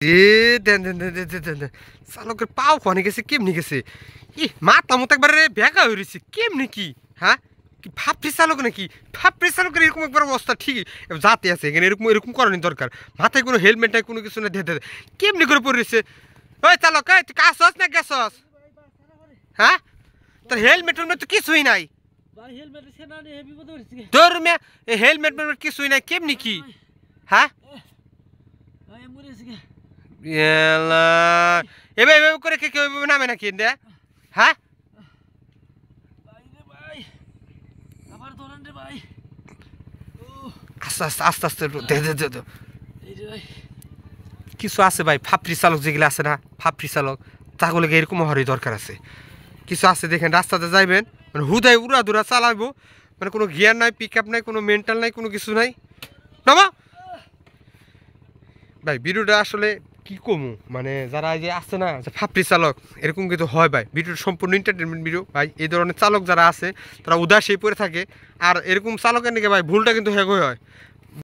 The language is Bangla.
এ দেন দেন দেন দেন দেন দেন দেন। চালকের পাও খনে গেছে কেমনি গেছে ই মাথা মতো একবারে বেঁকা হয়ে রয়েছে কেমনি কি হ্যাঁ কি ভাবছি চালক নাকি ভাবছি চালকের এরকম একবার অবস্থা ঠিকই যাতে আছে এখানে এরকম এরকম করানোর দরকার মাথায় কোনো হেলমেট নাই কোনো কিছু না দে কেমনি করে পড়েছে ওই চালক এই তুই কাছস না গেছস হ্যাঁ তোর হেলমেট তো কিছুই নাই তোর মে হেলমেট কিছুই নাই কেমনি কি হ্যাঁ এবার এভাবে করে কেউ এভাবে নামে নাকি দে হ্যাঁ আস্তে আস্তে আস্তে আস্তে দে দে দে দে। কিছু আছে ভাই ফাপড়ি চালক যেগুলো আছে না ফাপড়ি চালক তাগুলোকে এরকম হওয়ারই দরকার আছে কিছু আছে দেখেন রাস্তাতে যাইবেন মানে হুদায় উড়া দুরা চালাইবো মানে কোনো গিয়ার নাই পিক আপ নাই কোনো মেন্টাল নাই কোনো কিছু নাই নামা ভাই ভিডিওটা আসলে কি কমু মানে যারা এই যে আছে না যে ফাপড়ি চালক এরকম কিন্তু হয় ভাই ভিডিওটা সম্পূর্ণ এন্টারটেনমেন্ট ভিডিও ভাই এই ধরনের চালক যারা আছে তারা উদাসী পড়ে থাকে আর এরকম চালকের নাকি ভাই ভুলটা কিন্তু হেগোই হয়